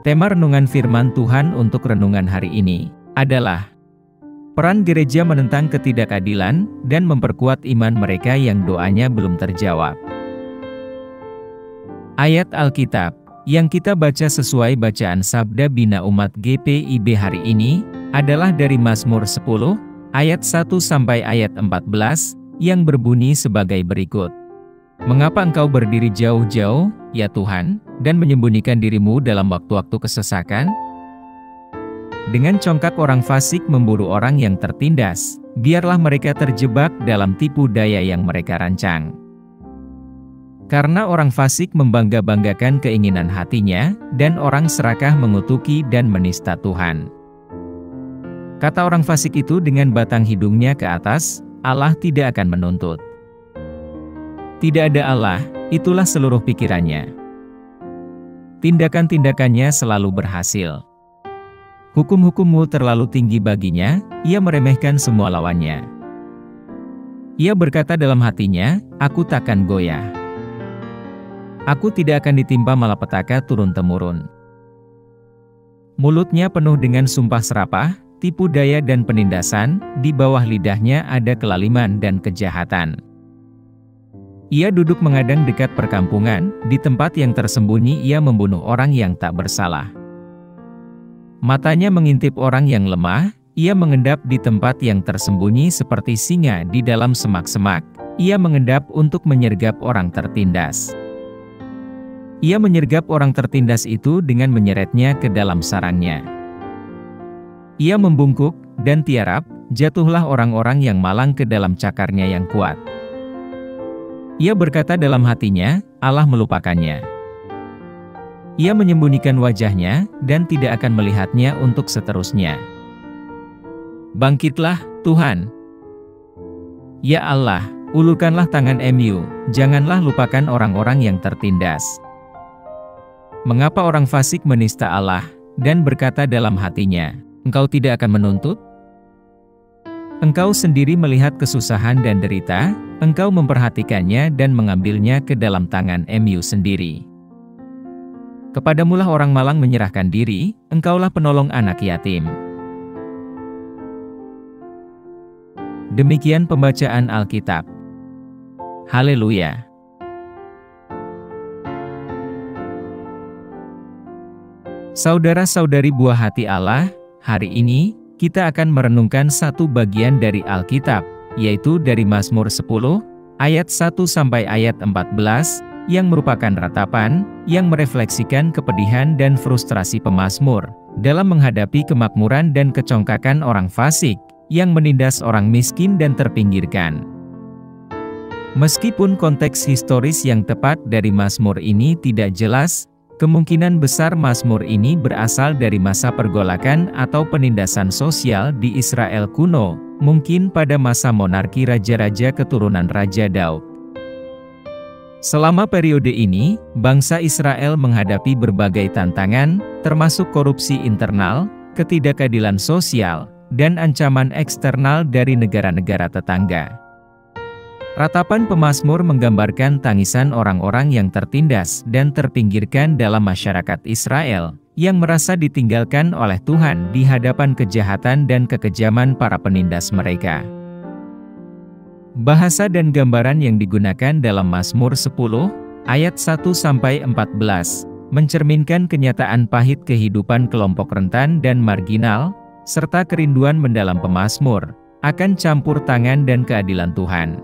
Tema renungan firman Tuhan untuk renungan hari ini adalah peran gereja menentang ketidakadilan dan memperkuat iman mereka yang doanya belum terjawab. Ayat Alkitab yang kita baca sesuai bacaan Sabda Bina Umat GPIB hari ini adalah dari Mazmur 10 ayat 1 sampai ayat 14 yang berbunyi sebagai berikut. Mengapa engkau berdiri jauh-jauh, ya Tuhan, dan menyembunyikan dirimu dalam waktu-waktu kesesakan? Dengan congkak orang fasik memburu orang yang tertindas, biarlah mereka terjebak dalam tipu daya yang mereka rancang. Karena orang fasik membangga-banggakan keinginan hatinya, dan orang serakah mengutuki dan menista Tuhan. Kata orang fasik itu dengan batang hidungnya ke atas, Allah tidak akan menuntut. Tidak ada Allah, itulah seluruh pikirannya. Tindakan-tindakannya selalu berhasil. Hukum-hukummu terlalu tinggi baginya, ia meremehkan semua lawannya. Ia berkata dalam hatinya, aku takkan goyah. Aku tidak akan ditimpa malapetaka turun-temurun. Mulutnya penuh dengan sumpah serapah, tipu daya dan penindasan, di bawah lidahnya ada kelaliman dan kejahatan. Ia duduk mengadang dekat perkampungan, di tempat yang tersembunyi ia membunuh orang yang tak bersalah. Matanya mengintip orang yang lemah, ia mengendap di tempat yang tersembunyi seperti singa di dalam semak-semak, ia mengendap untuk menyergap orang tertindas. Ia menyergap orang tertindas itu dengan menyeretnya ke dalam sarangnya. Ia membungkuk, dan tiarap, jatuhlah orang-orang yang malang ke dalam cakarnya yang kuat. Ia berkata dalam hatinya, Allah melupakannya. Ia menyembunyikan wajahnya, dan tidak akan melihatnya untuk seterusnya. Bangkitlah, Tuhan! Ya Allah, ulurkanlah tangan-Mu, janganlah lupakan orang-orang yang tertindas. Mengapa orang fasik menista Allah, dan berkata dalam hatinya, Engkau tidak akan menuntut? Engkau sendiri melihat kesusahan dan derita, engkau memperhatikannya dan mengambilnya ke dalam tangan-Mu sendiri. Kepadamulah orang malang menyerahkan diri, engkaulah penolong anak yatim. Demikian pembacaan Alkitab. Haleluya! Saudara-saudari buah hati Allah, hari ini, kita akan merenungkan satu bagian dari Alkitab, yaitu dari Mazmur 10, ayat 1 sampai ayat 14, yang merupakan ratapan, yang merefleksikan kepedihan dan frustrasi pemazmur, dalam menghadapi kemakmuran dan kecongkakan orang fasik, yang menindas orang miskin dan terpinggirkan. Meskipun konteks historis yang tepat dari Mazmur ini tidak jelas, kemungkinan besar Mazmur ini berasal dari masa pergolakan atau penindasan sosial di Israel kuno, mungkin pada masa monarki raja-raja keturunan Raja Daud. Selama periode ini, bangsa Israel menghadapi berbagai tantangan, termasuk korupsi internal, ketidakadilan sosial, dan ancaman eksternal dari negara-negara tetangga. Ratapan pemazmur menggambarkan tangisan orang-orang yang tertindas dan terpinggirkan dalam masyarakat Israel, yang merasa ditinggalkan oleh Tuhan di hadapan kejahatan dan kekejaman para penindas mereka. Bahasa dan gambaran yang digunakan dalam Mazmur 10, ayat 1-14, mencerminkan kenyataan pahit kehidupan kelompok rentan dan marginal, serta kerinduan mendalam pemazmur, akan campur tangan dan keadilan Tuhan.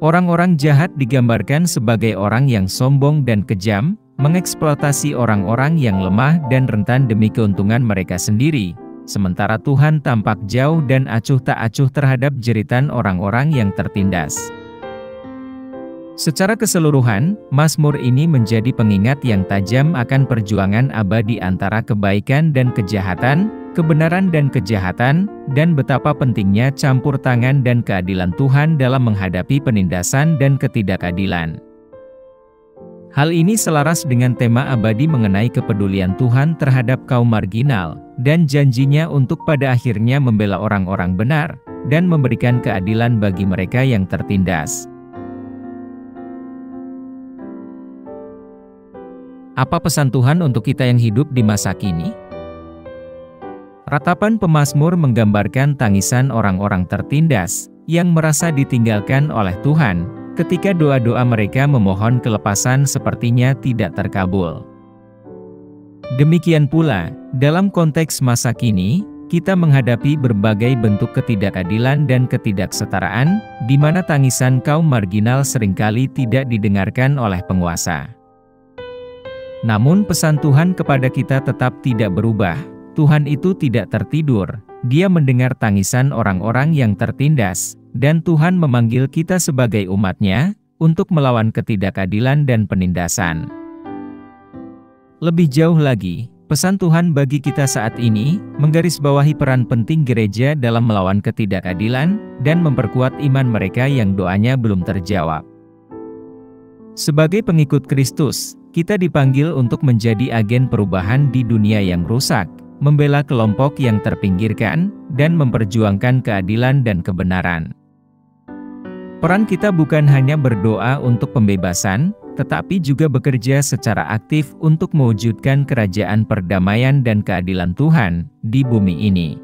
Orang-orang jahat digambarkan sebagai orang yang sombong dan kejam, mengeksploitasi orang-orang yang lemah dan rentan demi keuntungan mereka sendiri, sementara Tuhan tampak jauh dan acuh tak acuh terhadap jeritan orang-orang yang tertindas. Secara keseluruhan, Mazmur ini menjadi pengingat yang tajam akan perjuangan abadi antara kebaikan dan kejahatan, kebenaran dan kejahatan, dan betapa pentingnya campur tangan dan keadilan Tuhan dalam menghadapi penindasan dan ketidakadilan. Hal ini selaras dengan tema abadi mengenai kepedulian Tuhan terhadap kaum marginal, dan janjinya untuk pada akhirnya membela orang-orang benar, dan memberikan keadilan bagi mereka yang tertindas. Apa pesan Tuhan untuk kita yang hidup di masa kini? Ratapan pemazmur menggambarkan tangisan orang-orang tertindas yang merasa ditinggalkan oleh Tuhan ketika doa-doa mereka memohon kelepasan sepertinya tidak terkabul. Demikian pula, dalam konteks masa kini, kita menghadapi berbagai bentuk ketidakadilan dan ketidaksetaraan, di mana tangisan kaum marginal seringkali tidak didengarkan oleh penguasa. Namun pesan Tuhan kepada kita tetap tidak berubah. Tuhan itu tidak tertidur, Dia mendengar tangisan orang-orang yang tertindas, dan Tuhan memanggil kita sebagai umat-Nya untuk melawan ketidakadilan dan penindasan. Lebih jauh lagi, pesan Tuhan bagi kita saat ini menggarisbawahi peran penting gereja dalam melawan ketidakadilan dan memperkuat iman mereka yang doanya belum terjawab. Sebagai pengikut Kristus, kita dipanggil untuk menjadi agen perubahan di dunia yang rusak, membela kelompok yang terpinggirkan, dan memperjuangkan keadilan dan kebenaran. Peran kita bukan hanya berdoa untuk pembebasan, tetapi juga bekerja secara aktif untuk mewujudkan kerajaan perdamaian dan keadilan Tuhan di bumi ini.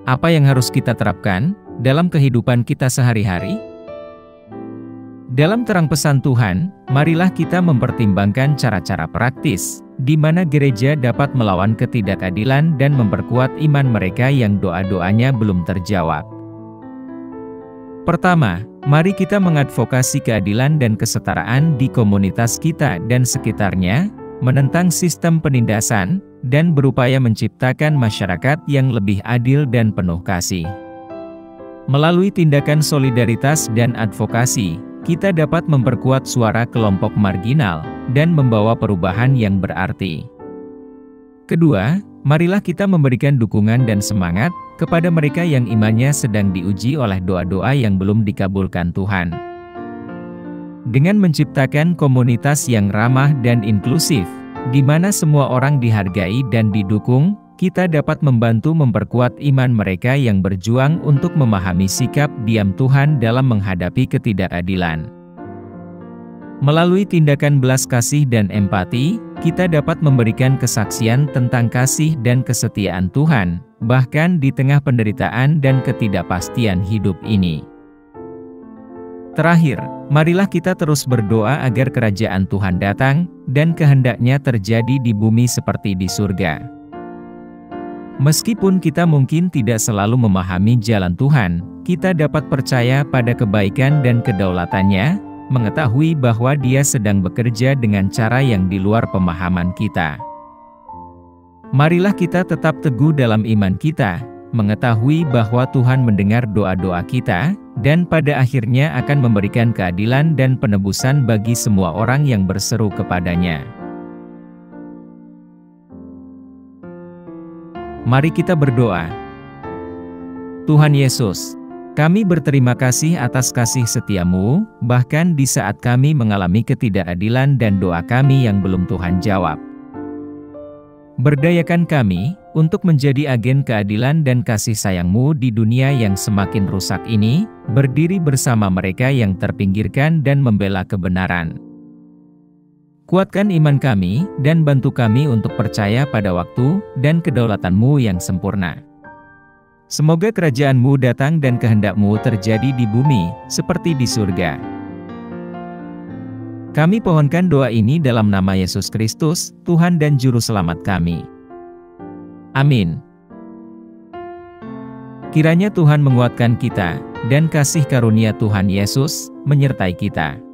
Apa yang harus kita terapkan dalam kehidupan kita sehari-hari? Dalam terang pesan Tuhan, marilah kita mempertimbangkan cara-cara praktis, di mana gereja dapat melawan ketidakadilan dan memperkuat iman mereka yang doa-doanya belum terjawab. Pertama, mari kita mengadvokasi keadilan dan kesetaraan di komunitas kita dan sekitarnya, menentang sistem penindasan, dan berupaya menciptakan masyarakat yang lebih adil dan penuh kasih. Melalui tindakan solidaritas dan advokasi, kita dapat memperkuat suara kelompok marginal dan membawa perubahan yang berarti. Kedua, marilah kita memberikan dukungan dan semangat kepada mereka yang imannya sedang diuji oleh doa-doa yang belum dikabulkan Tuhan. Dengan menciptakan komunitas yang ramah dan inklusif, di mana semua orang dihargai dan didukung, kita dapat membantu memperkuat iman mereka yang berjuang untuk memahami sikap diam Tuhan dalam menghadapi ketidakadilan. Melalui tindakan belas kasih dan empati, kita dapat memberikan kesaksian tentang kasih dan kesetiaan Tuhan, bahkan di tengah penderitaan dan ketidakpastian hidup ini. Terakhir, marilah kita terus berdoa agar kerajaan Tuhan datang, dan kehendak-Nya terjadi di bumi seperti di surga. Meskipun kita mungkin tidak selalu memahami jalan Tuhan, kita dapat percaya pada kebaikan dan kedaulatan-Nya, mengetahui bahwa Dia sedang bekerja dengan cara yang di luar pemahaman kita. Marilah kita tetap teguh dalam iman kita, mengetahui bahwa Tuhan mendengar doa-doa kita, dan pada akhirnya akan memberikan keadilan dan penebusan bagi semua orang yang berseru kepada-Nya. Mari kita berdoa. Tuhan Yesus, kami berterima kasih atas kasih setia-Mu, bahkan di saat kami mengalami ketidakadilan dan doa kami yang belum Tuhan jawab. Berdayakan kami untuk menjadi agen keadilan dan kasih sayang-Mu di dunia yang semakin rusak ini, berdiri bersama mereka yang terpinggirkan dan membela kebenaran. Kuatkan iman kami, dan bantu kami untuk percaya pada waktu dan kedaulatan-Mu yang sempurna. Semoga kerajaan-Mu datang dan kehendak-Mu terjadi di bumi, seperti di surga. Kami pohonkan doa ini dalam nama Yesus Kristus, Tuhan dan Juru Selamat kami. Amin. Kiranya Tuhan menguatkan kita, dan kasih karunia Tuhan Yesus menyertai kita.